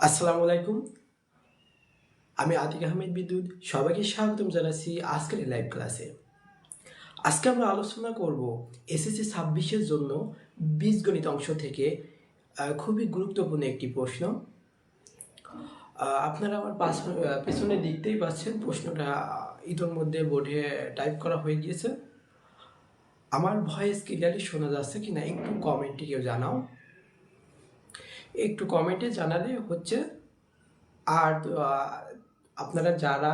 আসসালামু আলাইকুম। আমি আতিক আহমেদ বিদ্যুৎ। সবাইকে স্বাগতম জানাচ্ছি আজকের লাইভ ক্লাসে। আজকে আমরা আলোচনা করব এসএসসি 26-এর জন্য বীজগণিত অংশ থেকে খুবই গুরুত্বপূর্ণ একটি প্রশ্ন। আপনারা আমার পেছনে দেখতেই পাচ্ছেন প্রশ্নটা ইতোমধ্যে বোর্ডে টাইপ করা হয়ে গিয়েছে। আমার ভয়েস ক্লিয়ারলি শোনা যাচ্ছে কিনা একটু কমেন্টে কেউ জানাও। একটু কমেন্টে জানালে হচ্ছে। আর আপনারা যারা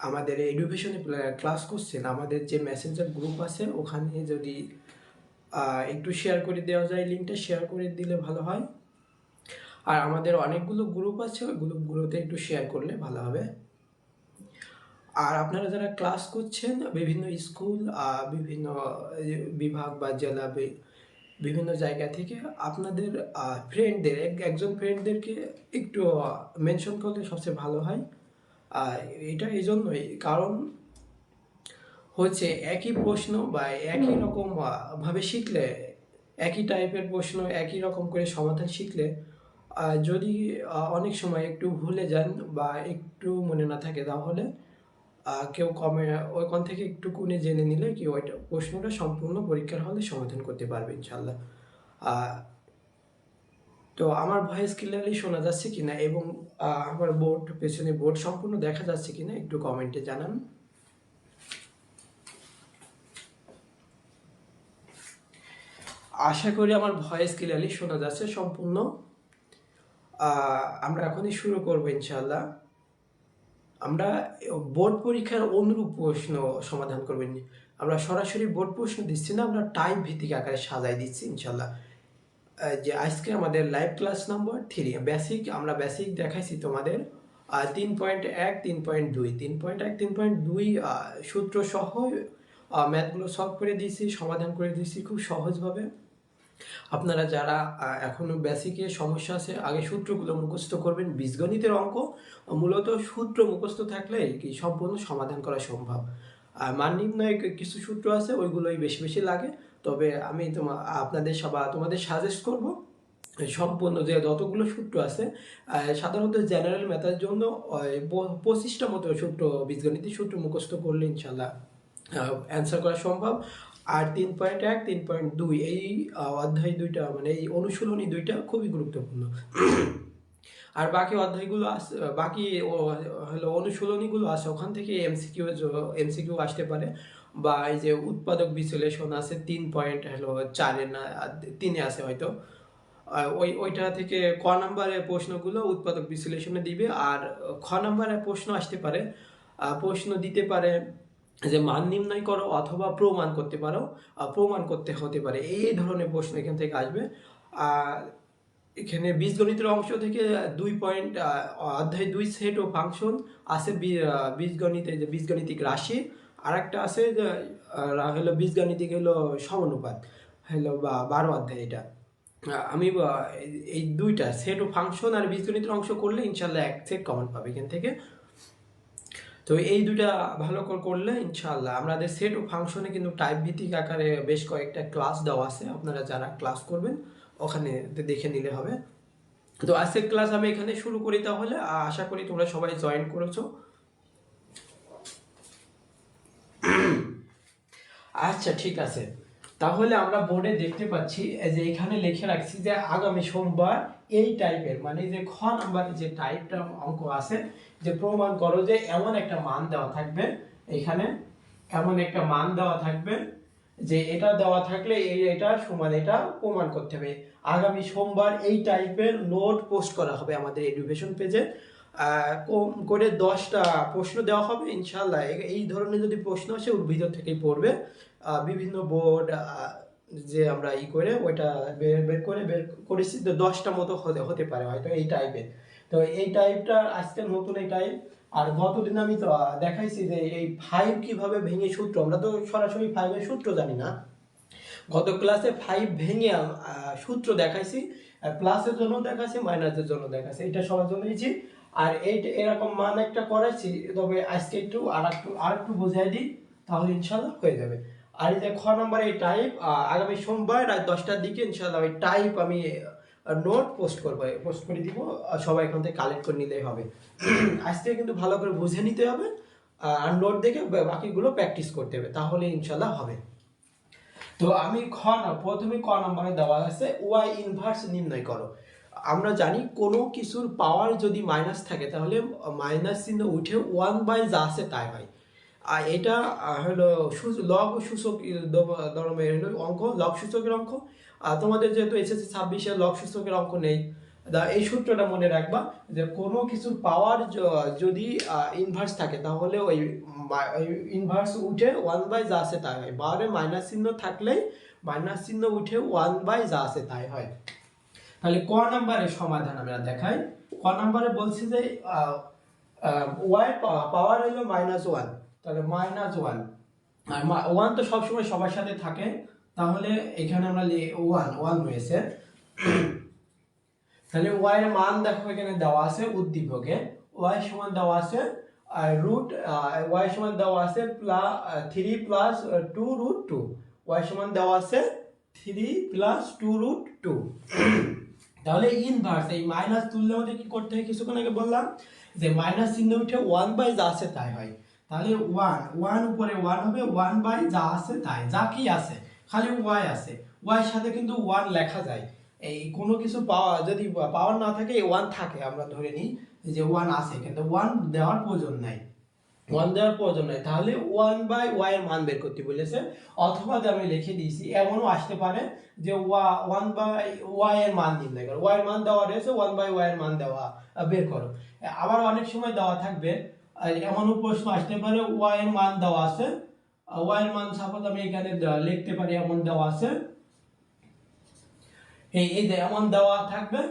আমাদের এডুকেশনে ক্লাস করছেন, আমাদের যে মেসেঞ্জার গ্রুপ আছে ওখানে যদি একটু শেয়ার করে দেওয়া যায়, লিঙ্কটা শেয়ার করে দিলে ভালো হয়। আর আমাদের অনেকগুলো গ্রুপ আছে, ওই গ্রুপগুলোতে একটু শেয়ার করলে ভালো হবে। আর আপনারা যারা ক্লাস করছেন বিভিন্ন স্কুল, বিভিন্ন বিভাগ বা জেলা, বিভিন্ন জায়গা থেকে আপনাদের ফ্রেন্ডদের একজন ফ্রেন্ডদেরকে একটু মেনশন করলে সবচেয়ে ভালো হয়। এটা এই জন্যই, কারণ হচ্ছে একই প্রশ্ন বা একই রকম ভাবে শিখলে, একই টাইপের প্রশ্ন একই রকম করে সমাধান শিখলে যদি অনেক সময় একটু ভুলে যান বা একটু মনে না থাকে, তাহলে কেউ ওইখান থেকে একটু কোণে জেনে নিলে কি ওইটা প্রশ্নটা সম্পূর্ণ পরীক্ষার হলে সমাধান করতে পারবে ইনশাল্লাহ। তো আমার ভয়েস ক্লিয়ারলি শোনা যাচ্ছে কিনা এবং আমার পেছনে বোর্ড সম্পূর্ণ দেখা যাচ্ছে কিনা একটু কমেন্টে জানান। আশা করি আমার ভয়েস ক্লিয়ারলি শোনা যাচ্ছে সম্পূর্ণ। আমরা এখনই শুরু করব ইনশাল্লাহ। আমরা বোর্ড পরীক্ষার অনুরূপ প্রশ্ন সমাধান করবেন। আমরা সরাসরি বোর্ড প্রশ্ন দিচ্ছি না, আমরা টাইপ ভিত্তিক আকারে সাজাই দিচ্ছি ইনশাল্লাহ। যে আজকে আমাদের লাইভ ক্লাস নাম্বার 3 বেসিক, আমরা বেসিক দেখাইছি তোমাদের 3.1, 3.2, 3.1, 3.2 সূত্র সহ ম্যাথগুলো সলভ করে দিয়েছি, সমাধান করে দিয়েছি খুব সহজভাবে। আপনারা যারা এখনো বেসিকে সমস্যা আছে, আগে সূত্রগুলো মুখস্থ করবেন। বীজগণিতের অঙ্ক মূলত সূত্র মুখস্থ থাকলে কি সম্পূর্ণ সমাধান করা সম্ভব। মান নির্ণয়ের কিছু সূত্র আছে, ওইগুলোই বেশি বেশি লাগে। তবে আমি তোমাদের সাজেস্ট করব সম্পূর্ণ যে যতগুলো সূত্র আছে, সাধারণত জেনারেল ম্যাথের জন্য 25টা মতো সূত্র, বীজগণিতের সূত্র মুখস্থ করলে ইনশাল্লাহ অ্যান্সার করা সম্ভব। আর 3.1, 3.2 এই অধ্যায় দুইটা, মানে এই অনুশীলনী দুইটা খুবই গুরুত্বপূর্ণ। আর বাকি অধ্যায়গুলো আছে, বাকি হলো অনুশীলনীগুলো আছে, ওখান থেকে এমসিকিউ আসতে পারে। বা এই যে উৎপাদক বিশ্লেষণ আছে 3.4 না 3 আছে হয়তো, ওইটা থেকে ক নাম্বারের প্রশ্নগুলো উৎপাদক বিশ্লেষণে দিবে। আর খ নাম্বারের প্রশ্ন আসতে পারে, প্রশ্ন দিতে পারে যে মান নির্ণয় করো অথবা প্রমাণ করতে পারো, প্রমাণ করতে হতে পারে, এই ধরনের প্রশ্ন এখান থেকে আসবে। এখানে বীজগণিতের অংশ থেকে 2 পয়েন্ট, অধ্যায় 2 সেট ও ফাংশন আছে। বীজগণিতে যে বীজগণিতিক রাশি, আর একটা আছে যে হলো বীজগণিতিক হলো সমানুপাত হলো বা 12 অধ্যায়। এটা আমি এই দুইটা সেট ও ফাংশন আর বীজগণিতের অংশ করলে ইনশাল্লাহ এক সেট কমন পাবে এখান থেকে। তো এই দুইটা ভালো করে করলে ইনশাল্লাহ। আমাদের সেট ও ফাংশনে কিন্তু টাইপ ভিত্তিক আকারে বেশ কয়েকটা ক্লাস দেওয়া আছে, আপনারা যারা ক্লাস করবেন ওখানে দেখে নিলে হবে। তো আজকের ক্লাস আমি এখানে শুরু করি, তাহলে আশা করি তোমরা সবাই জয়েন করেছো। আচ্ছা, ঠিক আছে। তাহলে আমরা বোর্ডে দেখতে পাচ্ছি যে এখানে লিখে রাখছি যে আগামী সোমবার এই টাইপের, মানে যে খ নাম্বারের যে টাইপটা অঙ্ক আছে, যে প্রমাণ করো যে এমন একটা মান দেওয়া থাকবে, এখানে এমন একটা মান দেওয়া থাকবে যে এটা দেওয়া থাকলে এটা সমান, এটা প্রমাণ করতে হবে। আগামী সোমবার এই টাইপের নোট পোস্ট করা হবে আমাদের এডুকেশন পেজে। কম করে 10টা প্রশ্ন দেওয়া হবে ইনশাল্লাহ। এই ধরনের যদি প্রশ্ন আসে ওর ভিতর থেকেই পড়বে। বিভিন্ন বোর্ড যে আমরা করে ওইটা বের করেছি, তো 10টা মতো হতে পারে হয়তো এই টাইপের। তো এই টাইপটা আজকে নতুন এই টাইপ। আর গতদিন আমি তো দেখাইছি যে এই 5 কিভাবে ভেঙে সূত্র, আমরা তো সরাসরি 5 এর সূত্র জানি না। গত ক্লাসে 5 ভেঙে সূত্র দেখাইছি, প্লাসের জন্য দেখাইছি, মাইনাসের জন্য দেখাইছি, এটা সবার জন্য ইজি। আর এইটা এরকম মান একটা করাইছি, তবে আজকে একটু আরেকটু বোঝাই দিই, তাহলে ইনশাল্লাহ হয়ে যাবে। আর এই যে খ নম্বর এই টাইপ, আগামী সোমবার রাত 10টার দিকে ইনশাল্লাহ ওই টাইপ আমি নোট পোস্ট করবো, পোস্ট করে দিব, সবাই এখান থেকে কালেক্ট করে নিলেই হবে। আজ থেকে কিন্তু ভালো করে বুঝে নিতে হবে, আর নোট দেখে বাকিগুলো প্র্যাকটিস করতে হবে, তাহলে ইনশাল্লাহ হবে। তো আমি প্রথমে ক নম্বরে দেওয়া আছে ওয়াই ইনভার্স নির্ণয় করো। আমরা জানি কোনো কিছুর পাওয়ার যদি মাইনাস থাকে তাহলে মাইনাস চিহ্ন উঠে 1 বাই যা আছে তাই হয়। আর এটা হলো লগ সূচক ধর্মের হলো অঙ্ক, লগ সূচকের অঙ্ক। তোমাদের যেহেতু এসএসসি 26-এ লগ সূচকের অঙ্ক নেই, এই সূত্রটা মনে রাখবা যে কোনো কিছুর পাওয়ার যদি ইনভার্স থাকে তাহলে ওই ইনভার্স উঠে 1 বাই যা আছে তাই হয়। পাওয়ারে মাইনাস চিহ্ন থাকলেই মাইনাস চিহ্ন উঠে 1 বাই যা আছে তাই হয়। তাহলে ক নাম্বারের সমাধান আমরা দেখাই। ক নাম্বারে বলছি যে ওয়াই পাওয়ার হলো -1, তাহলে -1, আর 1 তো সবসময় সবার সাথে থাকে, তাহলে এখানে আমরা 1 হয়েছে। তাহলে ওয়াই এর মান দেখো এখানে দেওয়া আছে উদ্দীপকে, ওয়াই সমান দেওয়া আছে রুট, ওয়াই সমান দেওয়া আছে 3 প্লাস 2√2, ওয়াই সমান দেওয়া আছে 3 প্লাস 2√2। তাহলে ইনভার্স এই মাইনাস তুললে আমাদের কি করতে হয়, কিছুক্ষণ আগে বললাম যে মাইনাস চিহ্ন উঠে 1 বাই যা আছে তাই হয়। তাহলে 1 উপরে 1 হবে 1 বাই যা আছে তাই, যা কি আছে খালি ওয়াই আছে, ওয়াই সাথে কিন্তু 1 লেখা যায়। এই কোনো কিছু যদি পাওয়ার না থাকে 1 থাকে, আমরা ধরে নিই যে 1 আছে, কিন্তু 1 দেওয়ার প্রয়োজন নাই, 1 দেওয়ার প্রয়োজন নাই। তাহলে 1/y এর মান বের করতে বলেছে, অথবা আমি লিখে দিয়েছি এমনও আসতে পারে যে 1/y এর মান নির্ণয় করো, y এর মান দেওয়া রয়েছে 1/y এর মান দেওয়া বের করো। আবার অনেক সময় দেওয়া থাকবে, এমনও প্রশ্ন আসতে পারে y এর মান দেওয়া আছে, y এর মান সাপোজ আমি এখানে লিখতে পারি এমন দেওয়া আছে, এই যে এমন দেওয়া থাকবে,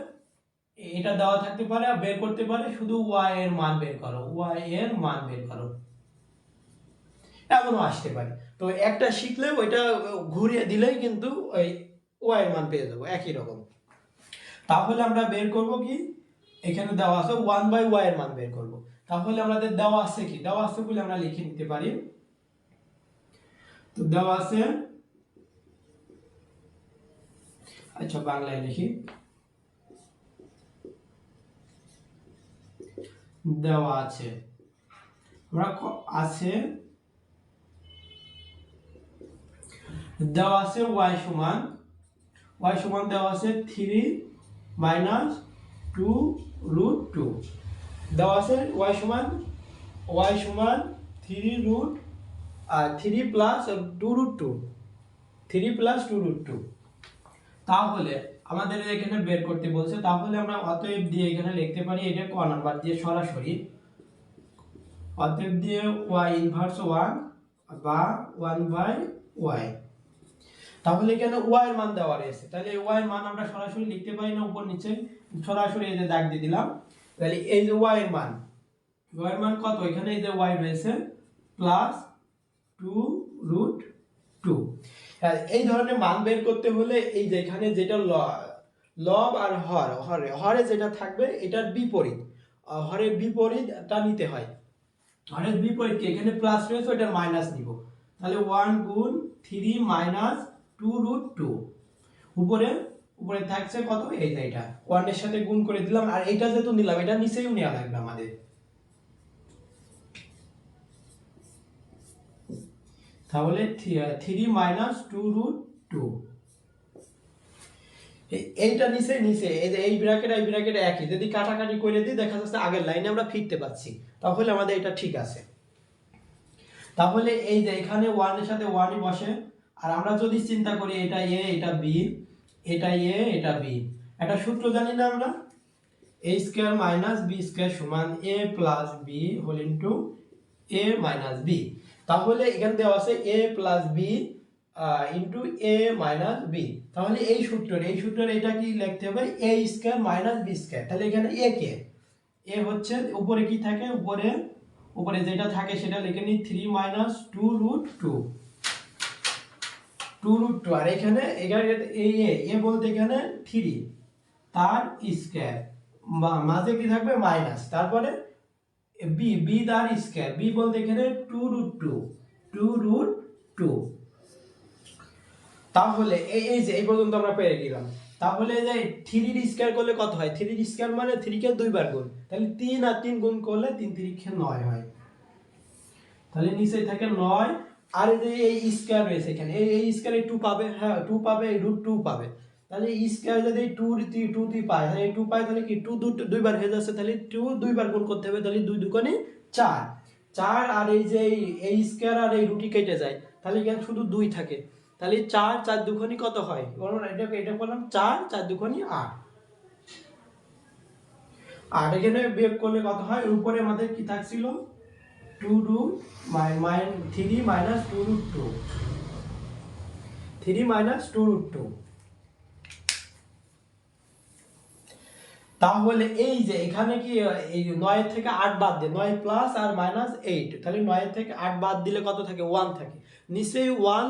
এটা দেওয়া থাকতে পারে, বের করতে পারে শুধু y এর মান বের করো, y এর মান বের করো, এমনও আসতে পারে। তো একটা শিখলে ওইটা ঘুরিয়ে দিলেই কিন্তু ওই y এর মান পেয়ে যাবো একই রকম। তাহলে আমরা বের করব কি, এখানে দেওয়া আছে 1/y এর মান বের করব। তাহলে আমাদের দেওয়া আছে কি, দেওয়া আছে বলে আমরা লিখে নিতে পারি। তো দেওয়া আছে, আচ্ছা বাংলায় লিখি, দেওয়া আছে আমরা আছে দেওয়া আছে y সমান দেওয়া আছে 3 মাইনাস 2√2, দেওয়া আছে y সমান 3 প্লাস 2√2, 3 প্লাস 2√2। তাহলে আমাদের এখানে বের করতে বলছে, তাহলে আমরা অতএব দিয়ে এখানে লিখতে পারি, এটা ক নাম্বার দিয়ে সরাসরি অতএব দিয়ে y ইনভার্স 1 বা 1/y। তাহলে এখানে y এর মান দেওয়া রয়েছে, তাহলে y এর মান আমরা সরাসরি লিখতে পারি না, উপর নিচে সরাসরি এই যে দাগ দিয়ে দিলাম। তাহলে এই যে y এর মান কত, এখানে এই যে y রয়েছে প্লাস 2√2। এই ধরনের মান বের করতে হলে এই যে এখানে যেটা লব আর হরে যেটা থাকবে এটার বিপরীত, হরের বিপরীতটা নিতে হয়। হরের বিপরীত এখানে প্লাস রয়েছে, ওটার মাইনাস নিব। তাহলে 1 গুণ 3 মাইনাস 2√2, উপরে থাকছে কত, এই যে এটা 1 এর সাথে গুণ করে দিলাম, আর এটা যেহেতু নিলাম এটা নিচেও নেওয়া লাগবে আমাদের। তাহলে 3 মাইনাস 2√2, এইটা নিচে এই যে এই ব্র্যাকেট একই, যদি কাটাকাটি করে দিই দেখা যাচ্ছে আগের লাইনে আমরা ফিরতে পারছি, তাহলে আমাদের এটা ঠিক আছে। তাহলে এই যে এখানে 1 এর সাথে 1 ই বসে, আর আমরা যদি চিন্তা করি এটা a এটা b, এটা a এটা b, একটা সূত্র জানি না আমরা, a square minus b square সমান a plus b whole into a minus b। তাহলে এখানে দেওয়া আছে a plus b into a minus b। তাহলে এই সূত্রের এটা কি লিখতে হবে, a square minus b square. তাহলে এখানে a কে, a হচ্ছে উপরে কি থাকে, উপরে যেটা থাকে সেটা লিখে নিই 3 মাইনাস 2√2, আর এখানে এ বলতে এখানে 3 তার স্কয়ার, মাঝে কি থাকবে মাইনাস, তারপরে b তার স্কয়ার, b বলতে এখানে 2√2। তাহলে এই যে এই পর্যন্ত আমরা পেয়ে গেলাম। তাহলে যে 3 এর স্কয়ার করলে কত হয়? 3 এর স্কয়ার মানে 3 কে 2 বার গুণ, তাহলে 3 আর 3 গুণ করলে 3 3 9 হয়। তাহলে নিচে থাকে 9, আর এই যে এই স্কয়ার রয়েছে এখানে, এই স্কয়ারে 2 পাবে, হ্যাঁ 2 পাবে, এই √2 পাবে। তাহলে এই স্কয়ার যদি 2 2 পায়, তাহলে এই 2 পায়, তাহলে কি 2 দুই বার হয়ে যাচ্ছে, তাহলে 2 দুই বার গুণ করতে হবে, তাহলে 2 2 4, 4 আর এই যে এই স্কয়ার আর এই রুটি কেটে যায়, তাহলে এখানে শুধু 2 থাকে। তাহলে 4 4 2 কত হয়? বলুন, এটা করলাম 4 4 2 8, আর এখানে বিয়োগ করলে কত হয়? উপরে আমাদের কি থাকছিল? 2 3 minus 2 √2, 3 minus 2 √2। তাহলে এই যে এখানে কি এই 9 থেকে 8 বাদ দিয়ে 9 প্লাস আর মাইনাস 8, তাহলে 9 থেকে 8 বাদ দিলে কত থাকে? 1 থাকে। নিচেই 1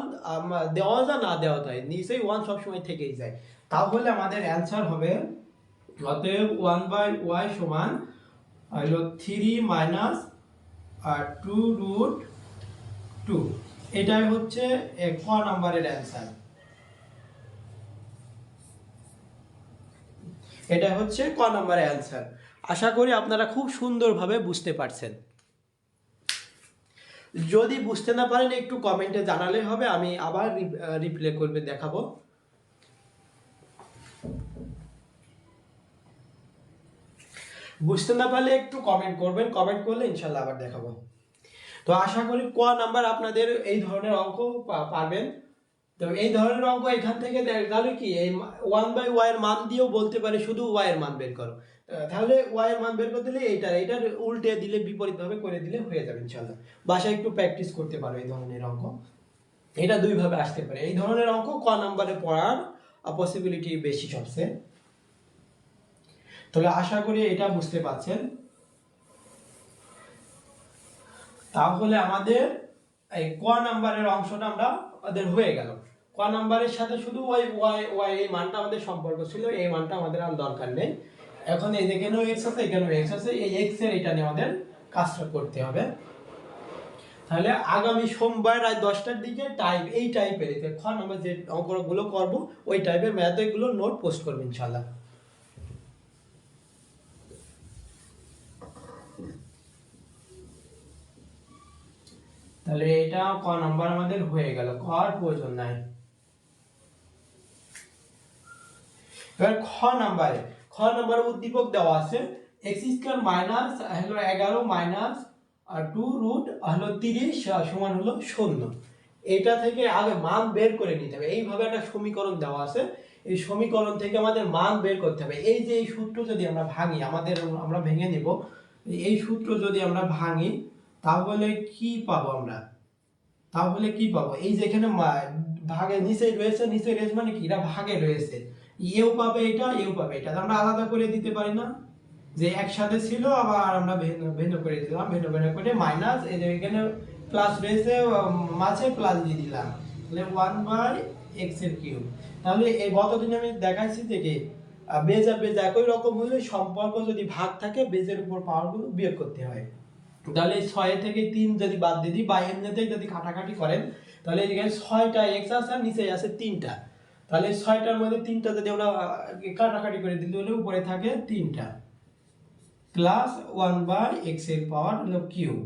দেওয়া যায় না দেওয়া যায়, নিচেই 1 সবসময় থেকেই যায়। তাহলে আমাদের অ্যান্সার হবে, অতএব 1/y সমান হলো 3 মাইনাস 2 √2। এটাই হচ্ছে ক নাম্বারের অ্যান্সার। এটা হচ্ছে ক নাম্বারের অ্যান্সার। আশা করি আপনারা খুব সুন্দরভাবে বুঝতে পারছেন। যদি বুঝতে না পারেন একটু কমেন্টে জানালে হবে, আমি আবার রিপ্লে করবে দেখাবো। বুঝতে না পারলে একটু কমেন্ট করবেন, কমেন্ট করলে ইনশাল্লাহ আবার দেখাবো। তো আশা করি ক নাম্বার আপনাদের এই ধরনের অঙ্ক পারবেন। তো এই ধরনের অঙ্ক এখান থেকে তাহলে কি এই 1/y এর মান দিয়েও বলতে পারে শুধু y এর মান বের করো, তাহলে y এর মান বের করতে দিলে এইটার উল্টে দিলে বিপরীত ভাবে করে দিলে হয়ে যাবে ইনশাআল্লাহ। বাসায় একটু প্র্যাকটিস করতে পারো এই ধরনের অঙ্ক। এটা দুই ভাবে আসতে পারে, এই ধরনের অঙ্ক ক নাম্বারে পড়ার পসিবিলিটি বেশি সবচেয়ে। তাহলে আশা করি এটা বুঝতে পারছেন। তাহলে আমাদের এই ক নাম্বারের অংশটা আমাদের হয়ে গেল। ক নাম্বারের সাথে শুধু ওই ওয়াই এই মানটা আমাদের সম্পর্ক ছিল, এই মানটা আমাদের আর দরকার নেই। এখন এই যেখানেও এক্স আছে, এখানেও এক্স আছে, এই এক্স এর এটা নিয়ে আমাদের কাজটা করতে হবে। তাহলে আগামী সোমবার রাত 10টার দিকে এই টাইপের খ নাম্বার যে অঙ্কগুলো করব ওই টাইপের ম্যাথ এগুলো নোট পোস্ট করব ইনশাআল্লাহ। তাহলে এটা ক নাম্বার আমাদের হয়ে গেল, ক আর প্রয়োজন নাই। এবার খ নাম্বারে উদ্দীপক দেওয়া আছে x² মাইনাস হলো 11 মাইনাস 2 √30 সমান হলো 0। এটা থেকে আগে মান বের করে নিতে হবে। এইভাবে একটা সমীকরণ দেওয়া আছে, এই সমীকরণ থেকে আমাদের মান বের করতে হবে। এই যে এই সূত্র যদি আমরা ভাঙি, আমরা ভেঙে নিব, এই সূত্র যদি আমরা ভাঙি তাহলে কি পাবো আমরা? এই যেখানে ভাগে নিচে রয়েছে মানে কি, এটা ভাগে রয়েছে, এও পাবে এটা, এও পাবে এটা, আমরা আলাদা করে দিতে পারি না, যে একসাথে ছিল আবার আমরা ভিন্ন করে দিলাম, ভিন্ন করে মাইনাস, এই যে এখানে প্লাস রয়েছে মাঝে প্লাস দিয়ে দিলাম, তাহলে 1/x এর কিউব। তাহলে এই গতদিন আমি দেখাইছি যে কি বেজ আর বেজ একই রকম হলে সম্পর্ক যদি ভাগ থাকে বেজের উপর পাওয়ারগুলো বিয়োগ করতে হয়। তাহলে 6 থেকে 3 যদি বাদ দিয়ে দিই বা এমনিতে যদি কাটাকাটি করেন, তাহলে এখানে 6টা x আছে আর নিচে আছে 3টা, তাহলে 6টার মধ্যে 3টা যদি আমরা কাটাকাটি করে দিই তাহলে উপরে থাকে 3টা প্লাস 1/x এর পাওয়ার হলো কিউব।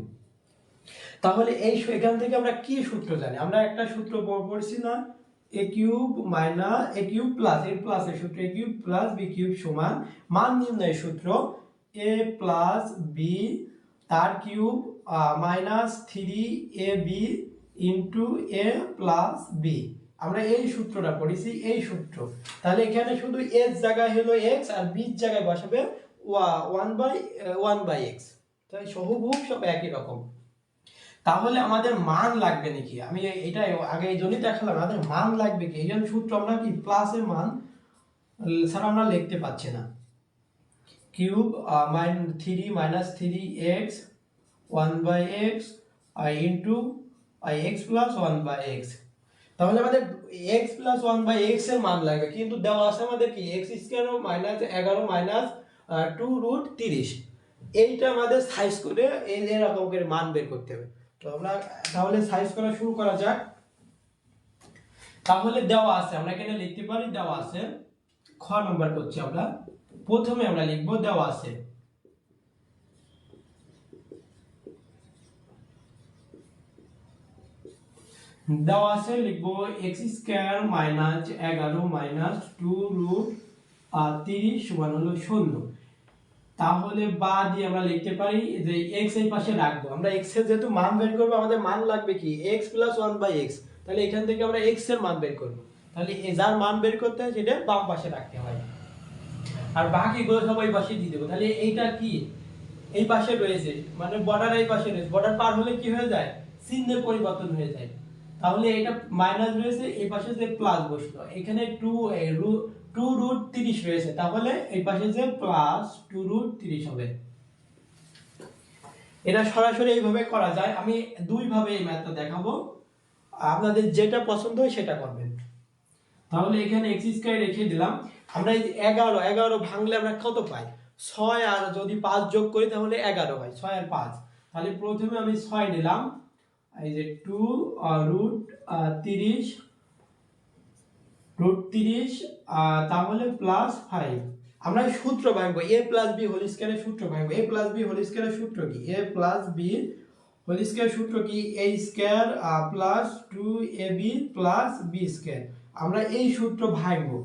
তাহলে এই এখান থেকে আমরা কি সূত্র জানি? আমরা একটা সূত্র পড়ছি না, a cube minus a cube plus এর প্লাসের সূত্র a cube plus b cube সমান মান নির্ণয়ের সূত্র a প্লাস b তার cube minus 3ab into a plus b। আমরা এই সূত্রটা পড়েছি, এই সূত্র। তাহলে এখানে শুধু এর জায়গায় হলো x আর b এর জায়গায় বসাবে 1/x, তাই সহগুণ সব একই রকম। তাহলে আমাদের মান লাগবে নাকি? আমি এটা আগে এই জন্যই দেখালাম, আমাদের মান লাগবে কি? এই জন্য সূত্র আমরা কি প্লাসের মান স্যার আমরা লিখতে পাচ্ছি না, cube 3 minus 3x 1/x into x plus 1/x। তাহলে আমাদের x প্লাস 1/x এর মান লাগবে, কিন্তু দেওয়া আছে আমাদের কি x² মাইনাস 11 মাইনাস 2 √30। এইটা আমাদের সাইজ করে এরকম করে মান বের করতে হবে। তো আমরা তাহলে সাইজ করা শুরু করা যাক। তাহলে দেওয়া আছে, আমরা এখানে লিখতে পারি দেওয়া আছে খ নাম্বার করছি আমরা। প্রথমে আমরা লিখবো দেওয়া আছে লিখবো x² মাইনাস 11 মাইনাস 2 রুট 30 সমান হলো 0। তাহলে বা দিয়ে আমরা লিখতে পারি যে x এই পাশে রাখবো। আমরা x এর যেহেতু মান বের করব, আমাদের মান লাগবে কি x + 1/x। তাহলে এখান থেকে আমরা x এর মান বের করব। তাহলে যার মান বের করতে হয় সেটা বাম পাশে রাখতে হয়, আর বাকিগুলো সব এই পাশে দিয়ে দেবো। তাহলে এইটা কি এই পাশে রয়েছে, মানে বর্ডার এই পাশে রয়েছে, বর্ডার পার হলে কি হয়ে যায়, চিহ্নের পরিবর্তন হয়ে যায়। তাহলে এটা মাইনাস রয়েছে, এই পাশে যে প্লাস বসলো, এখানে 2 রুট 30 রয়েছে, তাহলে এই পাশে যে প্লাস 2 রুট 30 হবে। এটা সরাসরি এইভাবে করা যায়। আমি দুই ভাবে এই ম্যাথটা দেখাবো, আপনাদের যেটা পছন্দ হয় সেটা করবেন। তাহলে এখানে x² রেখে দিলাম। আমরা এই 11 ভাঙলে আমরা কত পাই, 6 আর যদি 5 যোগ করি তাহলে 11 হয়, 6 আর 5। তাহলে প্রথমে আমি 6 নিলাম, এই যে 2 রুট 30 তাহলে প্লাস 5। আমরা সূত্র ভাঙবো a + b হোল স্কয়ারের সূত্র ভাঙবো। a + b হোল স্কয়ারের সূত্র কি, a + b হোল স্কয়ার সূত্র কি, a² plus 2ab plus b square. আমরা এই সূত্র ভাঙবো।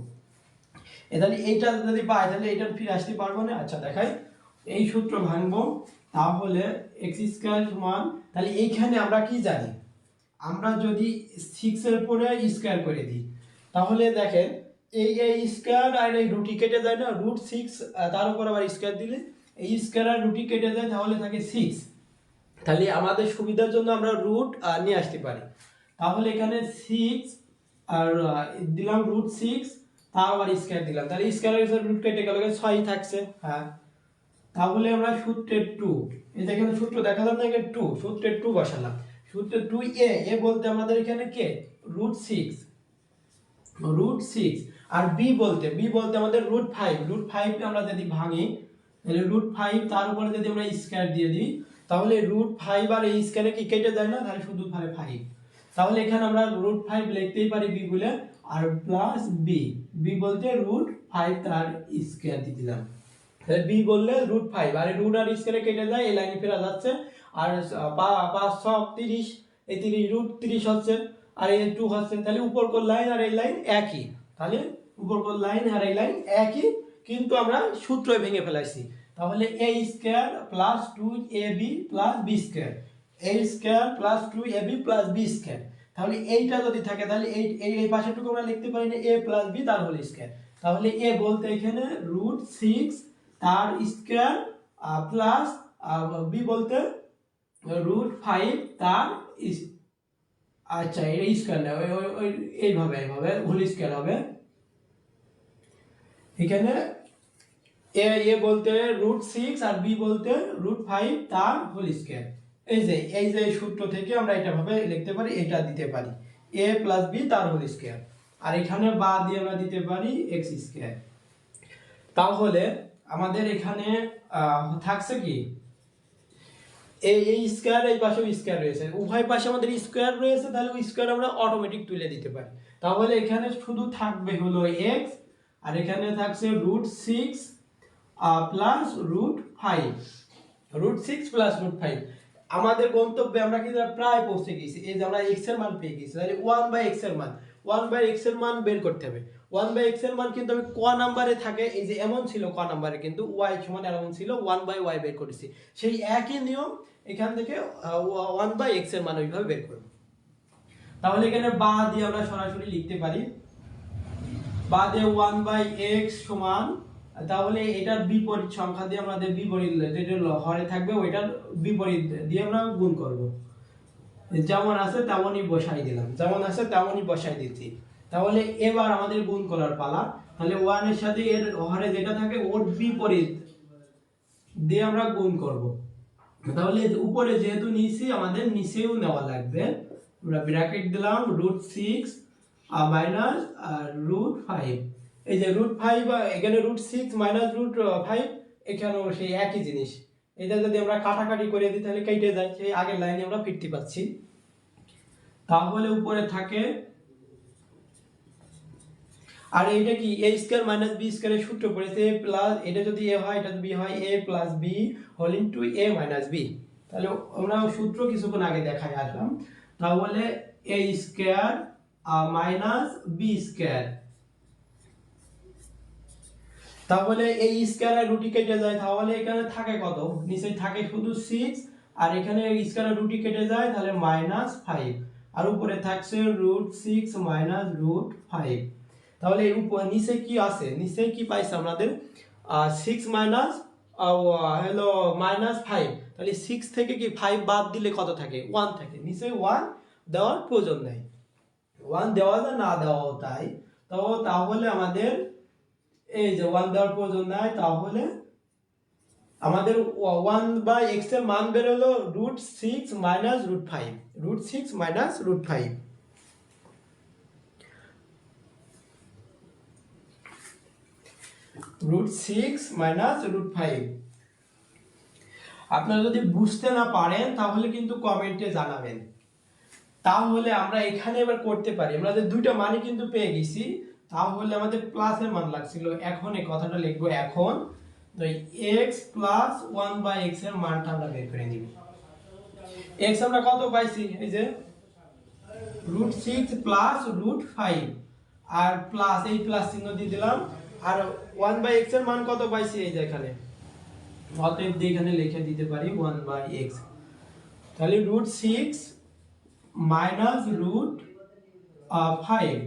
তাহলে এইটা যদি পাই তাহলে এটা ফিরে আসতে পারবো না। আচ্ছা দেখাই, এই সূত্র ভাঙবো। তাহলে x² সমান, তাহলে এইখানে আমরা কি জানি, আমরা যদি 6 এর পরে স্কয়ার করে দিই তাহলে দেখেন এই স্কয়ার আর এই রুটি কেটে যায় না, √6 তার উপর আবার স্কয়ার দিলে এই স্কয়ার আর রুটি কেটে যায়, তাহলে থাকে 6। তাহলে আমাদের সুবিধার জন্য আমরা রুট নিয়ে আসতে পারি। তাহলে এখানে 6 আর দিলাম √6, তাও আবার স্কয়ার দিলাম, তাহলে স্কয়ারের সাথে রুট কেটে গেল, 6ই থাকছে। হ্যাঁ, তাহলে আমরা সূত্রের 2, এই দেখেন সূত্র দেখালাম না, এখানে 2, সূত্রের 2 বসালাম। সূত্রের 2a বলতে আমাদের এখানে কে, √6 আর b বলতে আমাদের √5। √5 কে আমরা যদি ভাঙি তাহলে √5 তার উপরে যদি আমরা স্কয়ার দিয়ে দিই তাহলে √5 আর এই স্কয়ারে কি কেটে যায় না, তাহলে শুধু থাকে 5। তাহলে এখানে আমরা √5 লিখতেই পারি b বলে, আর প্লাস b বলতে √5 তার স্কয়ার দিয়ে দিলাম। তাহলে b বললে √5 আর রুট আর স্কয়ারে কেটে যায়, এই লাইনে ফেরা যাচ্ছে, আর 5 6 30, এই 30 √30 হচ্ছে, আর এই 2 হচ্ছে। তাহলে উপর কোন লাইন আর এই লাইন একই, তাহলে উপর কোন লাইন আর এই লাইন একই, কিন্তু আমরা সূত্র ভেঙে ফেলাইছি। তাহলে a² plus 2ab plus b square, a² plus 2ab plus b square. তাহলে এইটা যদি থাকে তাহলে এই পাশেরটুকু আমরা লিখতে পারি না a প্লাস b তার হোল স্কয়ার। তাহলে a বলতে এখানে √6 তার স্কয়ার প্লাস b বলতে √5 তার, আচ্ছা এই স্কয়ার না, ওই এইভাবে হোল স্কয়ার হবে। এখানে a বলতে √6 আর b বলতে √5 তার হোল স্কয়ার। এই যে সূত্র থেকে আমরা এটা ভাবে লিখতে পারি, এটা দিতে পারি a + b তার হোল স্কয়ার, আর এখানে বা দিয়ে আমরা দিতে পারি x²। তাহলে আমাদের এখানে থাকছে কি, এই স্কয়ার এই পাশে স্কয়ার রয়েছে, উভয় পাশে আমাদের স্কয়ার রয়েছে, তাহলে ওই স্কয়ার আমরা অটোমেটিক তুলে দিতে পারি। তাহলে এখানে শুধু থাকবে হলো x, আর এখানে থাকছে √6 প্লাস √5, √6 প্লাস √5। আমাদের গন্তব্যে আমরা কিন্তু প্রায় পৌঁছে গেছি, এই যে আমরা x এর মান পেয়ে গেছি। তাহলে 1/x এর মান, 1/x এর মান বের করতে হবে। 1/x এর মান কিন্তু আমি ক নাম্বারে থাকে, এই যে এমন ছিল ক নাম্বারে, কিন্তু y সমান এমন ছিল, 1/y বের করেছি। সেই একই নিয়ম এখান থেকে 1/x এর মান ওইভাবে বের করব। তাহলে এখানে বা দিয়ে আমরা সরাসরি লিখতে পারি, বা দিয়ে 1/x সমান, তাহলে এটার বিপরীত সংখ্যা দিয়ে আমাদের বিপরীত যেটা হরে থাকবে ওইটার বিপরীত দিয়ে আমরা গুণ করব। যেমন আছে তেমনই বসাই দিলাম, যেমন আছে তেমনই বসাই দিচ্ছি। তাহলে এবার আমাদের গুণ করার পালা। তাহলে 1 এর সাথে এর হরে যেটা থাকে ওর বিপরীত দিয়ে আমরা গুণ করব। তাহলে উপরে যেহেতু নিচে, আমাদের নিচেও নেওয়া লাগবে। আমরা ব্র্যাকেট দিলাম √6 মাইনাস √5। এই যে √5 এখানে √6 মাইনাস √5, এখানেও সেই একই জিনিস। এটা যদি আমরা কাটাকাটি করে দিই তাহলে কেটে যায়, সেই আগের লাইনে আমরা ফিরতে পাচ্ছি। তাহলে উপরে থাকে, আর এইটা কি a স্কয়ার মাইনাস b স্কয়ারের সূত্র পড়েছে a প্লাস এটা যদি a হয় এটা যদি b হয় a plus b whole into a minus b। তাহলে আমরা সূত্র কিছুক্ষণ আগে দেখাই আসলাম। তাহলে a square minus b square, তাহলে এই স্কয়ার আর রুটি কেটে যায়, তাহলে এখানে থাকে কত, নিচে থাকে শুধু 6 আর এখানে স্কয়ার আর রুটি কেটে যায় তাহলে -5 আর উপরে থাকছে √6 মাইনাস √5। তাহলে এই উপর নিচে কি আছে, নিচে কি পাইছে আমাদের 6 মাইনাস হলো -5, তাহলে 6 থেকে কি 5 বাদ দিলে কত থাকে 1 থাকে, নিচে 1 দেওয়ার প্রয়োজন নাই, 1 দেওয়া যায় না দেওয়াও তাই। তো তাহলে আমাদের এই যে 1 দেওয়ার প্রয়োজন নাই, তাহলে আমাদের 1/x এর মান বের হলো √6 মাইনাস √5, √6 মাইনাস √5। √6 মাইনাস √5। আপনারা যদি বুঝতে না পারেন তাহলে কিন্তু কমেন্টে জানাবেন, তাহলে আমরা এখানে এবার করতে পারি। আমাদের দুইটা মানই কিন্তু পেয়ে গেছি, তাহলে আমাদের প্লাসের মান লাগছিল, এখন এই কথাটা লিখবো এখন। তো x প্লাস 1/x এর মানটা আমরা বের করে নিব। x আমরা কত পাইছি, এই যে √6 প্লাস √5 আর প্লাস এই প্লাস চিহ্ন দিয়ে দিলাম, আর 1/x এর মান কত পাইছি এই যে এখানে, অতএব দিয়ে এখানে লিখে দিতে পারি 1/x। তাহলে √6 মাইনাস √5,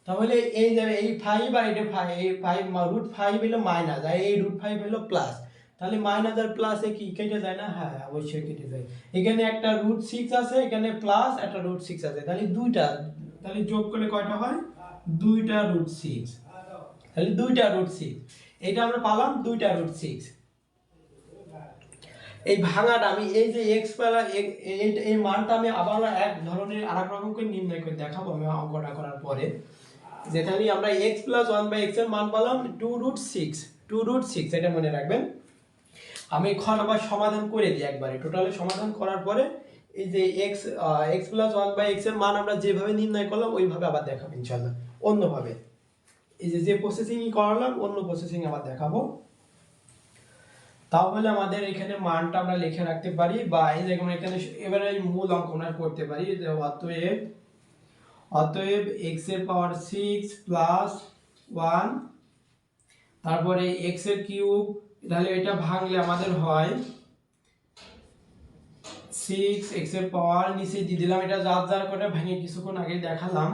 তাহলে এই যে এই 5 আর এটা 5, এই 5 √5 হলো মাইনাস আর এই √5 হলো প্লাস, তাহলে মাইনাস আর প্লাসে কি কেটে যায় না, হ্যাঁ অবশ্যই কেটে যায়। এখানে একটা √6 আছে, এখানে প্লাস একটা √6 আছে, তাহলে দুইটা, তাহলে যোগ করলে কয়টা হয়, দুইটা √6, তাহলে দুইটা √6, এটা আমরা পেলাম দুইটা √6। এই ভাঙাটা আমি এই যে x পেলাম, এই মানটা আমি আবার এক ধরনের আরেক রকম করে নির্ণয় করে দেখাবো আমি অঙ্কটা করার পরে। যেখানে আমরা x প্লাস 1/x এর মান পেলাম 2√6, এটা মনে রাখবেন। আমি এখন আবার সমাধান করে দিই একবারে, টোটালি সমাধান করার পরে এই যে x প্লাস 1/x এর মান আমরা যেভাবে নির্ণয় করলাম ওইভাবে আবার দেখাবো ইনশাআল্লাহ, অন্যভাবে এই যে প্রসেসিংই করালাম অন্য প্রসেসিং আবার দেখাবো। তাহলে আমাদের এখানে মানটা আমরা লিখে রাখতে পারি, বা এই যে আমরা এখানে এবারে মূল অঙ্ক আমরা করতে পারি যে অতএব x এর পাওয়ার 6 প্লাস 1, তারপরে x এর কিউব, তাহলে এটা ভাঙলে আমাদের হয় 6 x এর পাওয়ার নিচে দিয়ে দিলাম, এটা যার যার করে ভেঙে কিছুক্ষণ আগে দেখালাম।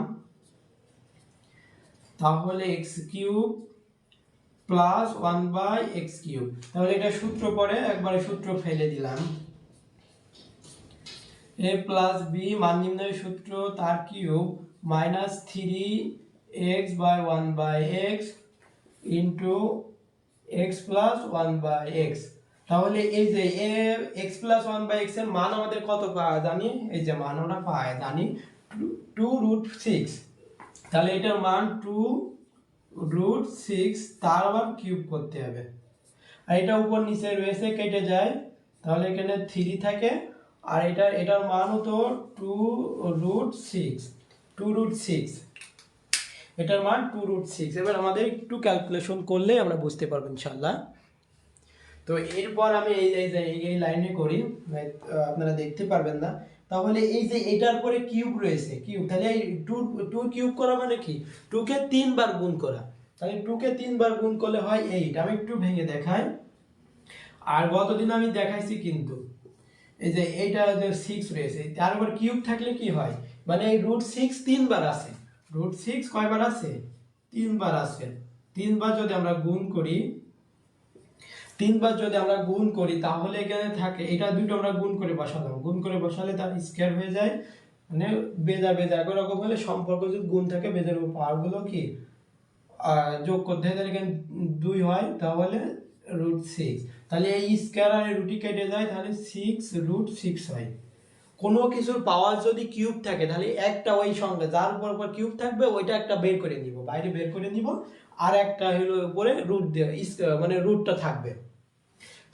তাহলে x cube plus 1/x cube, তাহলে এটা সূত্র পরে একবারে সূত্র ফেলে দিলাম, a প্লাস b মান নির্ণয়ের সূত্র তার cube minus 3x/1/x into x plus 1/x। তাহলে এই যে x প্লাস 1/x এর মান আমাদের কত পাওয়া জানি, এই যে মান আমরা পাই জানি 2√6, তাহলে এটার মান 2√6 তার আবার কিউব করতে হবে, আর এটা উপর নিচে রয়েছে কেটে যায়, তাহলে এখানে 3 থাকে, আর এটার মান হতো 2√6, এটার মান 2√6। এবার আমাদের একটু ক্যালকুলেশন করলে আমরা বুঝতে পারবো ইনশাআল্লাহ। তো এরপর আমি এই লাইনে করি, আপনারা দেখতে পারবেন না। তাহলে এই যে এটার পরে কিউব রয়েছে, কিউব, তাহলে এই 2 কিউব করা মানে কি 2 কে 3 বার গুণ করা, তাহলে 2 কে 3 বার গুণ করলে হয় 8। আমি একটু ভেঙে দেখাই, আর গতদিন আমি দেখাইছি কিন্তু এই যে এইটা যে 6 রয়েছে তার উপর কিউব থাকলে কি হয়, মানে এই √6 3 বার আছে, √6 কয়বার আছে 3 বার আছে, 3 বার যদি আমরা গুণ করি, 3 বার যদি আমরা গুণ করি তাহলে এখানে থাকে, এটা দুটো আমরা গুণ করে বসালাম, গুণ করে বসালে তার স্কয়ার হয়ে যায়, মানে বেজা একই রকম হলে সম্পর্ক যদি গুণ থাকে বেজার পাওয়ার গুলো কি যোগ করতে হয়, তাহলে এখানে 2 হয়, তাহলে √6, তাহলে এই স্কয়ার আর রুটি কেটে যায়, তাহলে 6√6 হয়। কোনো কিছুর পাওয়ার যদি কিউব থাকে তাহলে একটা ওই সংখ্যা যার উপর কিউব থাকবে ওইটা একটা বের করে নিব, বাইরে বের করে নিব, আর একটা হলো উপরে রুট দিয়ে মানে রুটটা থাকবে।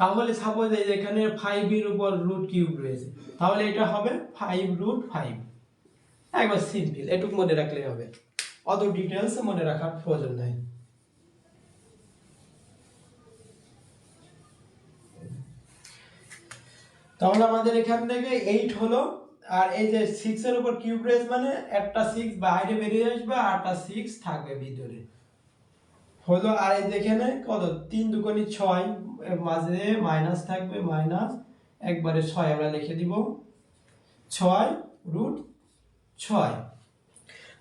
তাহলে সাপোজ এই এখানে 5 এর উপর রুট কিউব রয়েছে, তাহলে এটা হবে 5√5, একবার সিম্পল, এটুকু মনে রাখলেই হবে। অত ডিটেলস মনে রাখার প্রয়োজন নাই। তাহলে আমাদের এখান থেকে 8 হলো, আর এই যে 6 এর উপর কিউব রেজ মানে একটা 6 বাইরে বেরিয়ে আসবে আর একটা 6 থাকবে ভিতরে হলো। আর এই যেখানে কত 3 দুগুণে 6, মাঝে মাইনাস থাকবে, মাইনাস একবারে 6 আমরা লিখে দিব 6√6।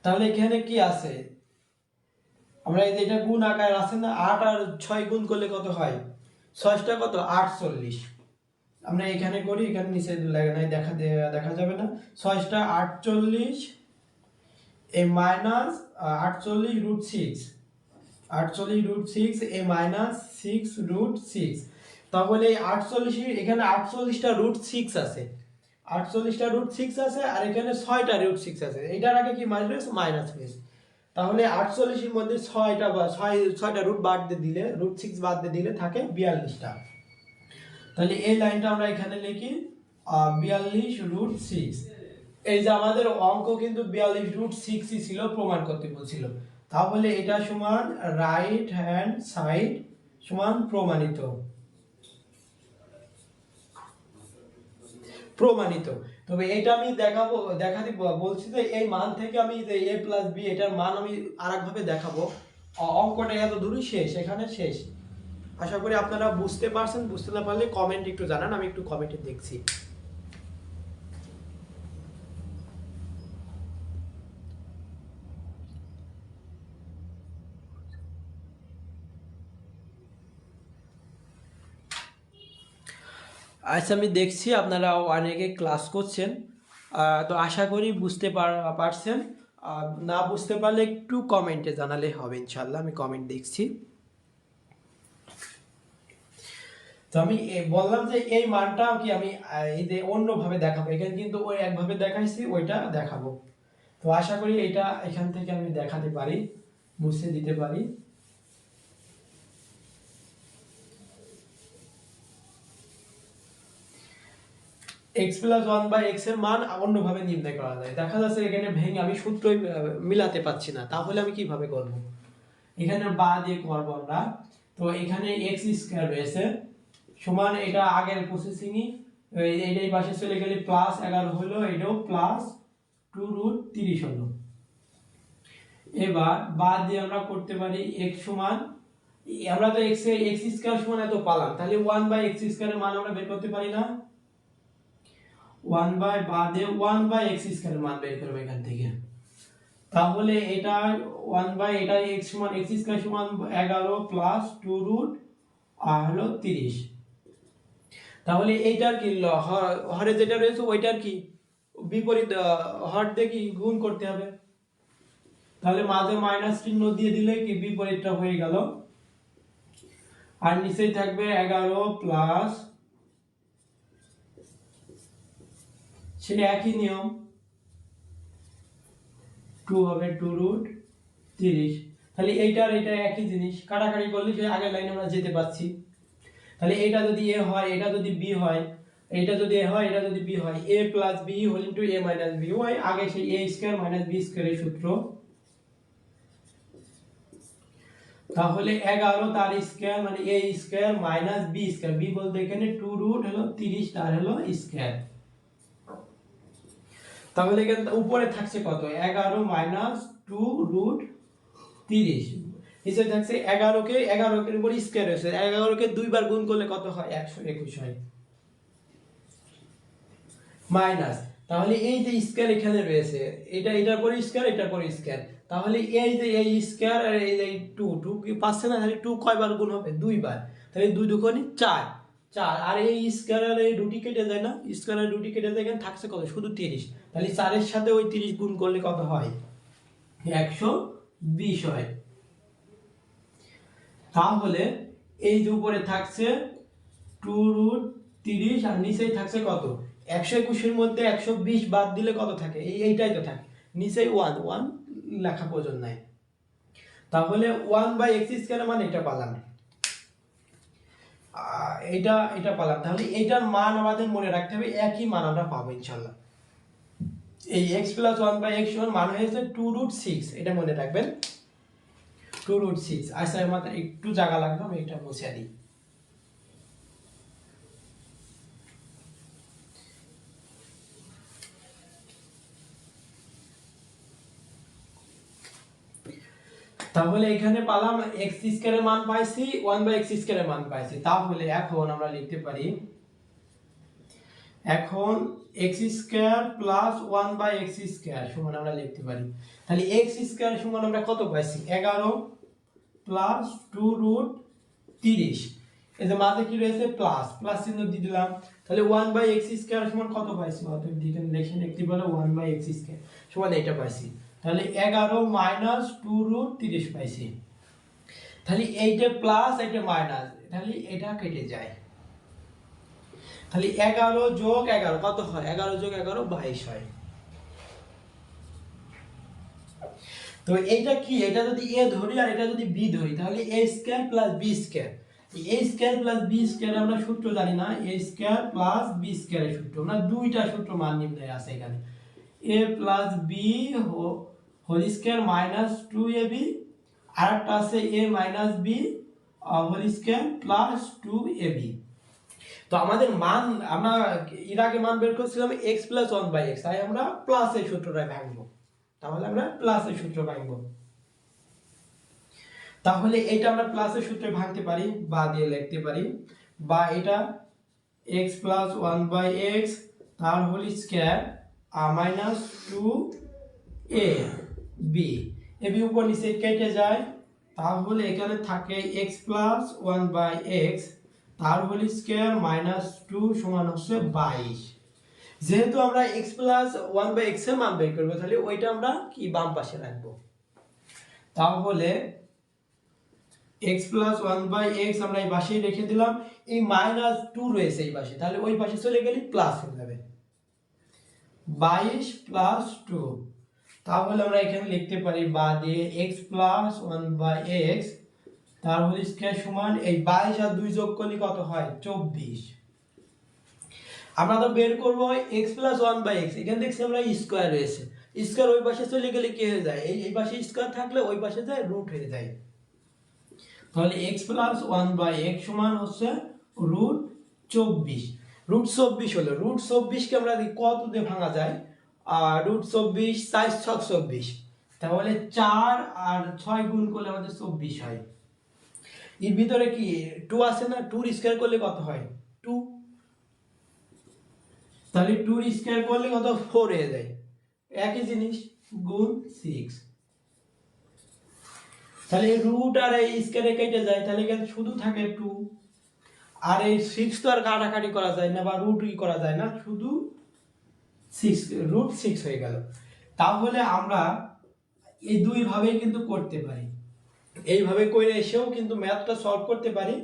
তাহলে এখানে কি আছে, আমরা এই যে এটা গুণ আকার আছে না, 8 আর 6 গুণ করলে কত হয়, 6টা কত 48। আমরা এখানে করি, এখানে নিচে দেখা যাবে না, 6টা 48 এ মাইনাস 48√6, 48√6 এ মাইনাস 6√6। তাহলে এই 48 এখানে 48টা √6 আছে, 48টা √6 আছে, আর এখানে 6টা √6 আছে, এটার আগে কি মাইনাস হয়েছে। তাহলে 48 এর মধ্যে 6টা রুট বাদ দিয়ে দিলে, √6 বাদ দিয়ে দিলে থাকে 42টা। তাহলে এই লাইনটা আমরা এখানে লিখি 42√6। এই যে আমাদের অঙ্ক কিন্তু 42√6 ছিল, প্রমাণ করতে বলছিল। তাহলে এটা সমান রাইট হ্যান্ড সাইড সমান প্রমাণিত। তবে এটা আমি দেখাতে বলছি যে এই মান থেকে আমি যে a প্লাস b এটার মান আমি আরেকভাবে দেখাবো। অঙ্কটা এত দূরই শেষ, এখানে শেষ। আশা করি আপনারা বুঝতে পারছেন, বুঝতে না পারলে কমেন্ট একটু জানান, আমি একটু কমেন্টে দেখছি। আচ্ছা, আমি দেখছি আপনারা অনেকে ক্লাস করছেন, তো আশা করি বুঝতে পারছেন। না বুঝতে পারলে একটু কমেন্টে জানালে হবে, ইনশাল্লাহ আমি কমেন্ট দেখছি। তো আমি বললাম যে এই মানটা কি আমি এই যে অন্যভাবে দেখাবো, এখানে কিন্তু ওই একভাবে দেখাইছি, ওইটা দেখাবো। তো আশা করি এটা এখান থেকে আমি দেখাতে পারি, মুছে দিতে পারি। x প্লাস 1/x এর মান অন্যভাবে নির্ণয় করা যায়। দেখা যাচ্ছে এখানে ভেঙে আমি সূত্রই মিলাতে পাচ্ছি না, তাহলে আমি কিভাবে করব, এখানে বা দিয়ে করব আমরা। তো এখানে x² রয়েছে সমান, এটা আগের প্রসেসিংই, এই পাশে চলে গেলে +11 হলো, এটাও +2√30 হলো। এবার বাদ দিয়ে আমরা করতে পারি x সমান, আমরা তো x² সমান এত পালাম, তাহলে 1/x² এর মান আমরা বের করতে পারি না, 1/x² এর মান বের করব এখান থেকে। তাহলে এটা 1/ এটা x সমান x² সমান 11 প্লাস 2 আর হলো 30। তাহলে এইটার কি হরে যেটা রয়েছে ওইটার কি বিপরীত হর দিয়ে কি গুণ করতে হবে। তাহলে মাঝে মাইনাস চিহ্ন দিয়ে দিলে কি বিপরীতটা হয়ে গেল, আর নিচেই থাকবে 11 প্লাস সে একই নিয়ম 2 হবে 2√30। তাহলে এইটার এটা একই জিনিস, কাটাকাটি করলে সে আগের লাইনে আমরা যেতে পাচ্ছি। তাহলে এটা যদি a হয়, এটা যদি b হয়, এটা যদি a হয়, এটা যদি b হয়, a plus b whole into a minus b হয় আগে সেই a স্কয়ার মাইনাস b স্কয়ারের সূত্র। তাহলে 11 তার স্কয়ার মানে a square minus b square, b বলতে এখানে 2√30 তার হলো স্কয়ার। তাহলে এখানে উপরে থাকছে কত, 11 মাইনাস 2√30, নিচে থাকছে 11 কে উপর স্কয়ার হয়েছে, 11 কে দুইবার গুণ করলে কত হয়, 121 হয়, মাইনাস। তাহলে এই যে স্কয়ার এখানে রয়েছে, এটার পরে স্কয়ার, এটার পরে স্কয়ার, তাহলে এই যে এই স্কয়ার আর এই যে 2 কি পাচ্ছে না, তাহলে 2 কয়বার গুণ হবে, দুইবার। তাহলে 2 দুগুণে 4, আর এই স্কয়ার আর এই রুটি কেটে যায় না, স্কয়ার আর রুটি কেটে যায়, এখানে থাকছে কত, শুধু 30। তাহলে 4 এর সাথে ওই 30 গুণ করলে কত হয়, 120 হয়। তাহলে এই যে উপরে থাকছে 2√30 আর নিচেই থাকছে কত, 121 এর মধ্যে 120 বাদ দিলে কত থাকে, এইটাই তো থাকে, নিচেই 1 লেখা প্রয়োজন নাই। তাহলে 1/x² মানে এটা পালাম, এটা পালাম। তাহলে এটার মান আমাদের মনে রাখতে হবে, একই মান আমরা পাবো ইনশাআল্লাহ। এই x প্লাস 1/x সমান মান হয়েছে 2√6, এটা মনে রাখবেন 2√6। আচ্ছা আমাদের একটু জায়গা লাগবে, আমি এটা মুছে দিই। তাহলে এখানে পেলাম x স্কয়ারের মান পাইছি, 1/x স্কয়ারের মান পাইছি। তাহলে এখন আমরা লিখতে পারি, এখন x square plus 1/x square সমান আমরা লিখতে পারি, তাহলে x স্কয়ার সমান আমরা কত পাইছি 11 প্লাস 2√30, এই যে মাঝে কি রয়েছে প্লাস, প্লাস চিহ্ন দিয়ে দিলাম। তাহলে 1/x স্কয়ার সমান কত পাইছি, অতএব দিকেন লিখে লিখতে পারো 1/x স্কয়ার সমান এটা পাইছি। তাহলে 11 মাইনাস 2√30 পাইছি। তাহলে এইটা প্লাস এইটা মাইনাস, তাহলে এটা কেটে যায়। তাহলে 11 যোগ 11 কত হয়, 11 যোগ 11 22 হয়। তো এইটা কি, এটা যদি a ধরি আর এটা যদি b ধরি, তাহলে a square plus b square, a square plus b square আমরা সূত্র জানি না, a স্কয়ার প্লাস b স্কয়ারের সূত্র, আমরা দুইটা সূত্র মান নির্ণয় আছে এখানে, a plus b whole square minus 2ab, আরেকটা আছে a minus b whole square plus 2ab। তো আমাদের মান আমরা এর আগে মান বের করেছিলাম x প্লাস 1/x, তাই আমরা প্লাসের সূত্রটা ভাঙবো, তাহলে আমরা প্লাসের সূত্র ভাঙবো। তাহলে এটা আমরা প্লাসের সূত্রে ভাঙতে পারি বা দিয়ে লিখতে পারি, বা এটা x প্লাস 1/x তার whole square minus 2ab, ab উপর নিচে কেটে যায়, তাহলে এখানে থাকে x প্লাস 1/x তার হোল স্কয়ার মাইনাস 2 সমান হচ্ছে 22। যেহেতু আমরা x প্লাস 1/x এর মান বের করব, তাহলে ওইটা আমরা কি বাম পাশে রাখবো। তাহলে x প্লাস 1/x আমরা এই পাশে রেখে দিলাম, এই মাইনাস 2 রয়েছে এই পাশে, তাহলে ওই পাশে চলে গেলে প্লাস হয়ে যাবে 22 প্লাস 2। তাহলে আমরা এখানে লিখতে পারি বা দিয়ে x প্লাস 1/x তার হোল স্কয়ার সমান এই 22 আর 2 যোগ করলে কত হয় 24। আমরা তো বের করব x প্লাস 1/x, এখানে দেখছি আমরা স্কয়ার রয়েছে, স্কয়ার ওই পাশে চলে গেলে কি হয়ে যায়, এই পাশে স্কয়ার থাকলে ওই পাশে যায় রুট হয়ে যায়। তাহলে x প্লাস 1/x সমান হচ্ছে √24। √24 হলো, √24 কে আমরা কত দিয়ে ভাঙা যায়, √24 4 6 24, তাহলে 4 আর 6 গুণ করলে আমাদের 24 হয়। এর ভিতরে কি 2 আছে না, 2 স্কয়ার করলে কত হয় 2, তাহলে 2 স্কয়ার করলে কত 4 হয়ে যায়, একই জিনিস গুণ 6। তাহলে রুট আর এই স্কয়ারে কেটে যায়, তাহলে এখানে শুধু থাকে 2, আর এই 6 তো আর কাটাকাটি করা যায় না বা রুট করা যায় না, শুধু 6 √6 হয়ে গেল। তাহলে আমরা এই দুই ভাবে কিন্তু করতে পারি, এইভাবে করে এসেও কিন্তু ম্যাথটা সলভ করতে পারি,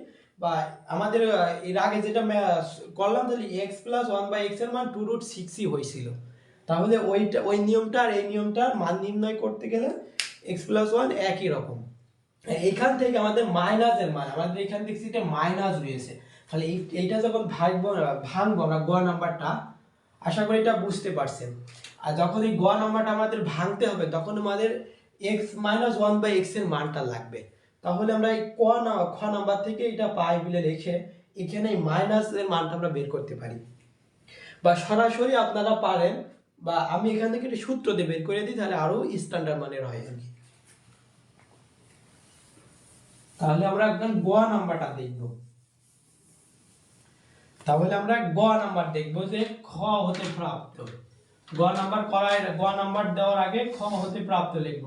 বা আমাদের এর আগে যেটা করলাম তাহলে x প্লাস 1/x এর মান 2√6ই হয়েছিল, তাহলে ওইটা ওই নিয়মটা আর এই নিয়মটার মান নির্ণয় করতে গেলে x প্লাস 1 একই রকম। এখান থেকে আমাদের মাইনাসের মান, আমাদের এখান থেকে এটা মাইনাস রয়েছে, তাহলে এইটা যখন ভাঙবো আমরা গ নাম্বারটা, আশা করি এটা বুঝতে পারছেন। আর যখন এই গ নাম্বারটা আমাদের ভাঙতে হবে, তখন আমাদের x মাইনাস 1/x এর মানটা লাগবে। তাহলে আমরা এই খ নাম্বার থেকে এটা পাই বলে লিখে এখানে এই মাইনাসের মানটা আমরা বের করতে পারি, বা সরাসরি আপনারা পারেন, বা আমি এখান থেকে একটা সূত্র দিয়ে বের করে দিই, তাহলে আরো স্ট্যান্ডার্ড মানের হয় আর কি। তাহলে আমরা একদম গ নাম্বারটা দেখব। তাহলে আমরা গ নাম্বার দেখব যে খ হতে প্রাপ্ত, গ নাম্বার করার গ নাম্বার দেওয়ার আগে খ হতে প্রাপ্ত লিখব।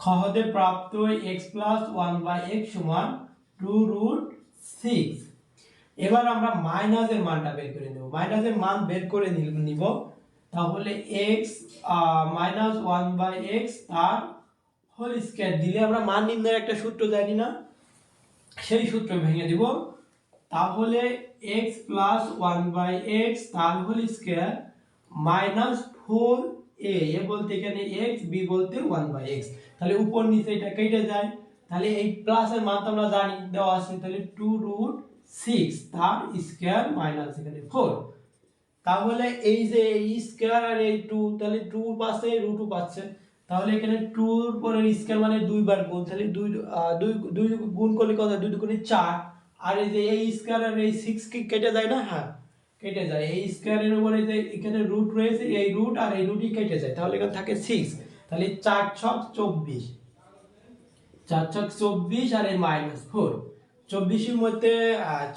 খ হতে প্রাপ্ত x প্লাস 1/x সমান 2√6। এবার আমরা মাইনাসের মানটা বের করে নেব, মাইনাসের মান বের করে নিব। তাহলে x মাইনাস 1/x তার হোল স্কয়ার দিলে আমরা মান নির্ণয়ের একটা সূত্র জানি না, সেই সূত্র ভেঙে দিব। তাহলে x প্লাস 1/x তার হোল স্কয়ার মাইনাস 4a, এ বলতে এখানে x, b বলতে 1/x, তাহলে উপর নিচে এটা কেটে যায়, তাহলে এই প্লাসের মান তো আমরা জানি দেওয়া আছে, তাহলে 2√6 6 তার স্কয়ার মাইনাস এখানে 4। তাহলে এই যে এই স্কয়ার আর এই 2, তাহলে 2 পাশে √2 পাচ্ছে, তাহলে এখানে 2 এর পরের স্কয়ার মানে 2 বার গুণ, তাহলে 2 গুণ করলে কত, 2 দুগুণে 4। আর এই যে এই স্কয়ার আর এই 6 কি কেটে যায় না, হ্যাঁ কেটে যায়। এই স্কয়ারের উপরে যে এখানে রুট রয়েছে, এই রুট আর এই রুটই কেটে যায়, তাহলে এখানে থাকে 6। তাহলে 4 ছক 24, 4 ছক 24 আর এই -4, 24 এর মধ্যে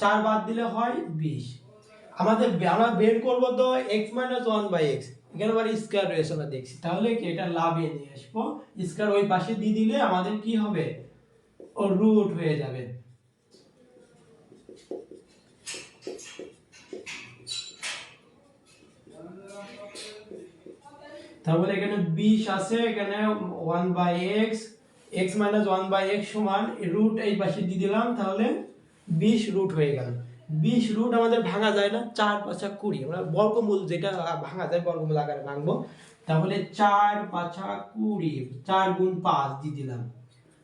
4 বাদ দিলে হয় 20। আমরা বের করব তো x - 1/x, এখানে আবার স্কয়ার রয়েছে আমরা দেখছি, তাহলে কি এটা লাভে নিয়ে আসবো, স্কয়ার ওই পাশে দিয়ে দিলে আমাদের কি হবে, ও রুট হয়ে যাবে। তাহলে এখানে 20 আছে, এখানে 1/x, x - 1/x সমান রুট এই পাশে দিয়ে দিলাম, তাহলে 20 রুট হয়ে গেল। 20 রুট আমাদের ভাঙা যায় না, 4 × 5 = 20, আমরা বর্গমূল যেটা ভাঙা যায় বর্গমূল আকারে ভাঙবো। তাহলে 4 × 5 = 20, 4 × 5 দিয়ে দিলাম।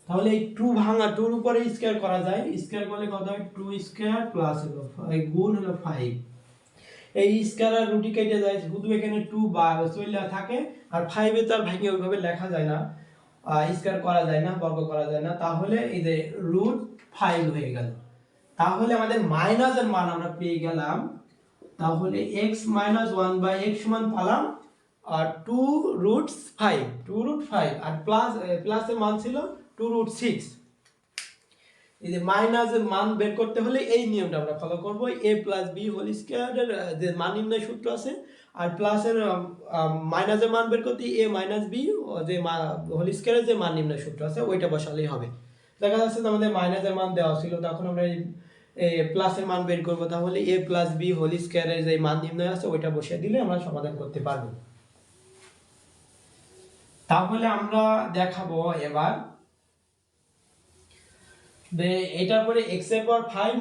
তাহলে এই 2 ভাঙা, 2 এর উপরে স্কয়ার করা যায়, স্কয়ার করলে কত হয়, 2 স্কয়ার প্লাস হলো গুণ হলো 5। এই স্কয়ার আর রুটি কেটে যায়, শুধু এখানে 2 বা চলে থাকে, আর 5 এ তো আর ভেঙে ওইভাবে লেখা যায় না, স্কয়ার করা যায় না, বর্গ করা যায় না, তাহলে এই যে √5 হয়ে গেল। তাহলে আমাদের মাইনাসের মান আমরা পেয়ে গেলাম, তাহলে x - 1/x সমান পেলাম আর 2√5 আর প্লাসের মান ছিল 2√6। এই যে মাইনাসের মান বের করতে হলে এই নিয়মটা আমরা ফলো করব, a + b হোল স্কয়ারের যে মান নির্ণয় সূত্র আছে, আর প্লাসের মাইনাসের মান বের করতে a - b যে হোল স্কয়ারের যে মান নির্ণয় সূত্র আছে ওইটা বসালেই হবে। দেখা যাচ্ছে যে আমাদের মাইনাসের মান দেওয়া ছিল, তখন আমরা এই প্লাসের মান বের করব, তাহলে a + b হোল স্কয়ারের যে মান নির্ণয় আছে ওইটা বসিয়ে দিলে আমরা সমাধান করতে পারবো। তাহলে আমরা দেখাবো এবার এটার পরে x এর পাওয়ার 5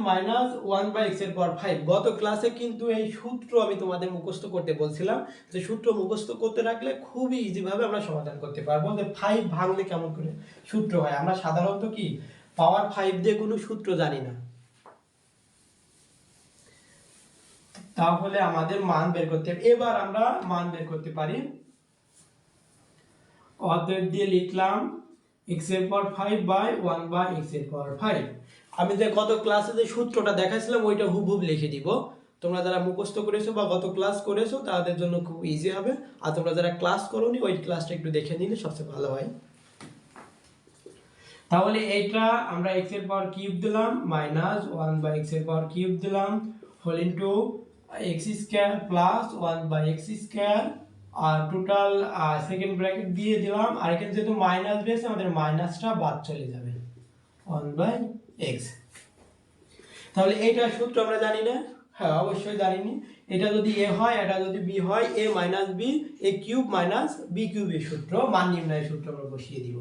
- 1/x এর পাওয়ার 5। গত ক্লাসে কিন্তু এই সূত্র আমি তোমাদের মুখস্থ করতে বলছিলাম, যে সূত্র মুখস্থ করতে রাখলে খুবই ইজি ভাবে আমরা সমাধান করতে পারবো। যে 5 ভাঙলে কেমন করে সূত্র হয়, আমরা সাধারণত কি পাওয়ার 5 দিয়ে কোনো সূত্র জানি না। তাহলে আমাদের মান বের করতে হবে, এবার আমরা মান বের করতে পারি। অতএব দিয়ে লিখলাম x এর পাওয়ার 5/1/x এর পাওয়ার 5। আমি যে গত ক্লাসে যে সূত্রটা দেখাইছিলাম ওইটা হুবহুব লিখে দিব। তোমরা যারা মুখস্থ করেছো বা গত ক্লাস করেছো তাদের জন্য খুব ইজি হবে, আর তোমরা যারা ক্লাস করোনি ওই ক্লাসটা একটু দেখে নিলে সবচেয়ে ভালো হয়। তাহলে এইটা আমরা x এর পাওয়ার কিউব দিলাম -1/x এর পাওয়ার কিউব দিলাম হোল ইনটু x² + 1/x², আর টোটাল সেকেন্ড ব্র্যাকেট দিয়ে দিলাম, আর এখানে যেহেতু মাইনাস রয়েছে আমাদের মাইনাসটা বাদ চলে যাবে 1/x। তাহলে এইটা সূত্র আমরা জানি না, হ্যাঁ অবশ্যই জানি। এটা যদি a হয়, এটা যদি b হয়, a - b a cube - b কিউবের সূত্র, মান নির্ণয়ের সূত্র আমরা বসিয়ে দিব।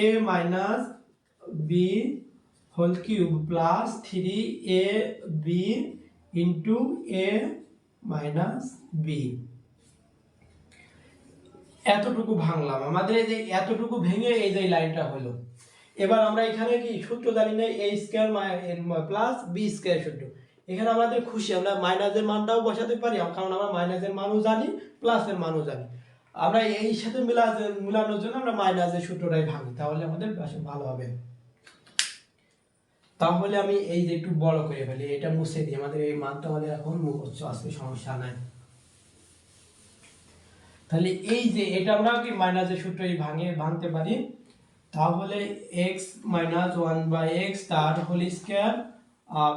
a - b whole cube plus 3ab into a - b। এতটুকু ভাঙলাম, আমাদের এই যে এতটুকু ভেঙে এই যে লাইনটা হলো। এবার আমরা এখানে কি সূত্র জানি না, a² প্লাস b² সূত্র। এখানে আমাদের খুশি, আমরা মাইনাসের মানটাও বসাতে পারি, কারণ আমরা মাইনাসের মানও জানি প্লাসের মানও জানি। আমরা এই সাথে মিলানোর জন্য আমরা মাইনাসের সূত্রটাই ভাঙি, তাহলে আমাদের ভালো হবে। তাহলে আমি এই যে একটু বড় করে ফেলি, এটা মুছে দিই, আমাদের এই মানটা আমাদের এখন মুখস্থ আছে, সমস্যা নাই। তাহলে এই যে এটা আমরা কি মাইনাসের সূত্রই ভাঙতে পারি। তাহলে x - 1/x তার হোল স্কয়ার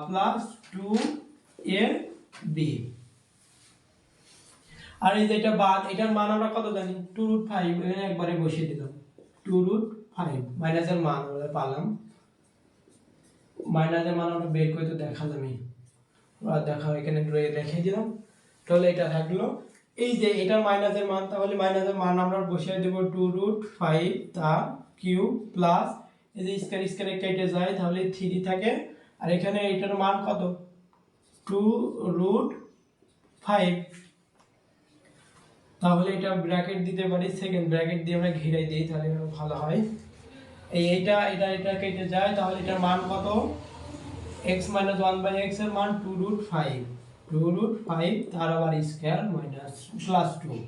প্লাস 2ab, আর এই যে এটা বাদ, এটার মান আমরা কত জানি, 2√5, এখানে একবারে বসিয়ে দিলাম 2√5। মাইনাসের মান আমরা পেলাম, মাইনাসের মান আমরা বের করে তো দেখালাম, দেখা এখানে রেখে দিলাম। তাহলে এটা থাকলো, এই যে এটা মাইনাসের মান, তাহলে মাইনাসের মান আমরা বসিয়ে দেব 2√5 তার কিউব প্লাস এই যে স্কয়ার কেটে যায়, তাহলে 3 থাকে, আর এখানে এটার মান কত, 2√5। তাহলে এটা ব্র্যাকেট দিতে পারি, সেকেন্ড ব্র্যাকেট দিয়ে আমরা ঘিরে দিই, তাহলে ভালো হয়। এটা কেটে যায়, তাহলে এটার মান কত, x minus one by x এর মান 2√5, 2√5 তার আবার স্কয়ার মাইনাস প্লাস 2।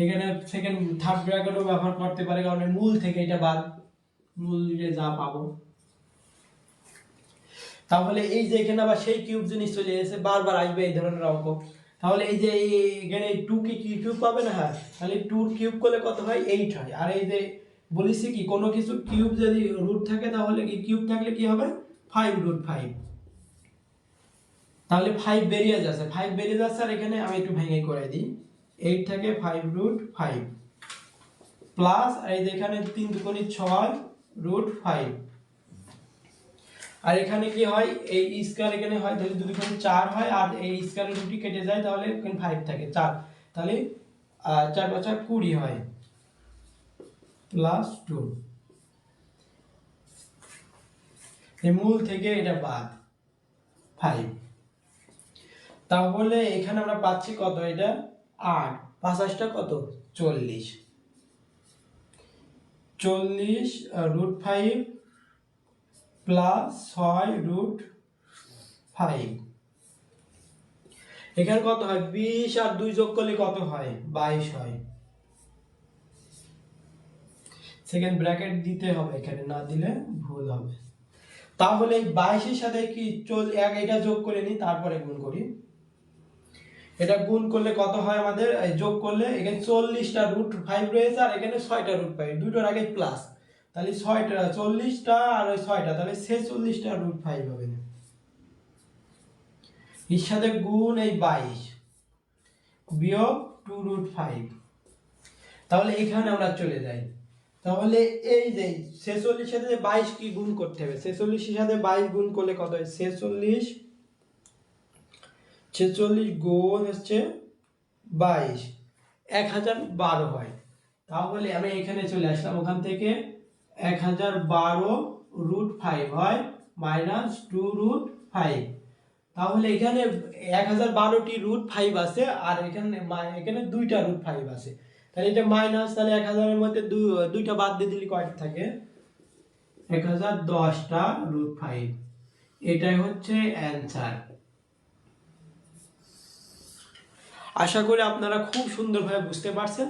এখানে সেকেন্ড থার্ড ব্র্যাকেটও ব্যবহার করতে পারে, কারণ মূল থেকে এটা বাদ, মূল দিয়ে যা পাবো। তাহলে এই যে এখানে আবার সেই কিউব জিনিস চলে এসেছে, বারবার আসবে এই ধরনের অঙ্ক। তাহলে এই যে এখানে 2 কে কিউব পাবে না, হ্যাঁ, তাহলে 2 কিউব করলে কত হয় 8 হয়। আর এই যে বলেছি কি কোনো কিছু কিউব যদি রুট থাকে তাহলে কি কিউব থাকলে কি হবে 5√5। তাহলে 5 বেরিয়ে যাচ্ছে, 5 বেরিয়ে যাচ্ছে। আর এখানে আমি একটু ভেঙে করে দিই, 8 থেকে 5√5 প্লাস এই যে এখানে 3 দুগুণে 6√5। আর এখানে কি হয় এই স্কয়ার এখানে হয়, তাহলে 2 দুগুণে 4 হয়, আর এই স্কয়ারের রুটটি কেটে যায়, তাহলে এখানে 5 থাকে 4, তাহলে 4 5 20 হয় প্লাস 2। এই মূল থেকে এটা বাদ 5। তাহলে এখানে আমরা পাচ্ছি কত, এটা 8, 5টা কত 40, 40√5 প্লাস 6√5। এখানে কত হয় 20 আর 2 যোগ করলে কত হয় 22 হয়। সেকেন্ড ব্র্যাকেট দিতে হবে, এখানে না দিলে ভুল হবে। তাহলে এই 22 এর সাথে কি এটা যোগ করে নিই, তারপরে গুণ করি। এটা গুণ করলে কত হয় আমাদের, যোগ করলে এখানে 40টা √5 রয়েছে, আর এখানে 6টা √5, দুটোর আগে প্লাস, তাহলে 6টা 40টা আর ওই 6টা, তাহলে 46টা √5 হবে না। এর সাথে গুণ এই 22 বিয়োগ 2√5। তাহলে এখানে আমরা চলে যাই। তাহলে এই যে 46 এর সাথে 22 কি গুণ করতে হবে, 46 এর সাথে 22 গুণ করলে কত হয় 46 গুণ হচ্ছে 22 1012 হয়। তাহলে আমি এখানে চলে আসলাম, ওখান থেকে 1012√5 হয় মাইনাস 2√5। তাহলে এখানে 1012টি √5 আছে, আর এখানে 2টা √5 আছে, তাহলে এটা মাইনাস, তাহলে 1000 এর মধ্যে দুইটা বাদ দিয়ে দিলে কয়টা থাকে 1010টা √5। এটাই হচ্ছে অ্যানসার। আশা করি আপনারা খুব সুন্দরভাবে বুঝতে পারছেন।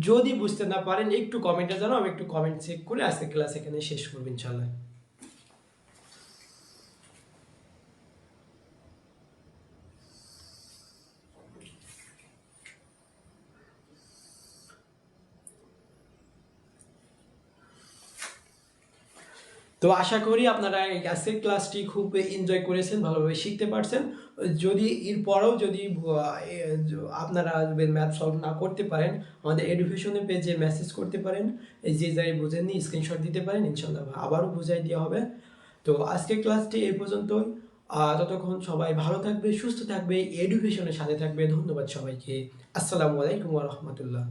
যদি বুঝতে না পারেন একটু কমেন্টে জানাও, আমি একটু কমেন্ট চেক করে আজকে ক্লাস এখানে শেষ করব ইনশাআল্লাহ। তো আশা করি আপনারা এই আজকের ক্লাসটি খুব এনজয় করেছেন, ভালোভাবে শিখতে পারছেন। যদি এরপরেও যদি আপনারা ম্যাথ সলভ না করতে পারেন, আমাদের এডুকেশনের পেজে মেসেজ করতে পারেন, যে যাই বুঝেননি স্ক্রিনশট দিতে পারেন, ইনশাল্লাহ আবারও বুঝাই দেওয়া হবে। তো আজকের ক্লাসটি এই পর্যন্তই। ততক্ষণ সবাই ভালো থাকবে, সুস্থ থাকবে, এডুকেশনের সাথে থাকবে। ধন্যবাদ সবাইকে। আসসালামু আলাইকুম ওয়া রাহমাতুল্লাহ।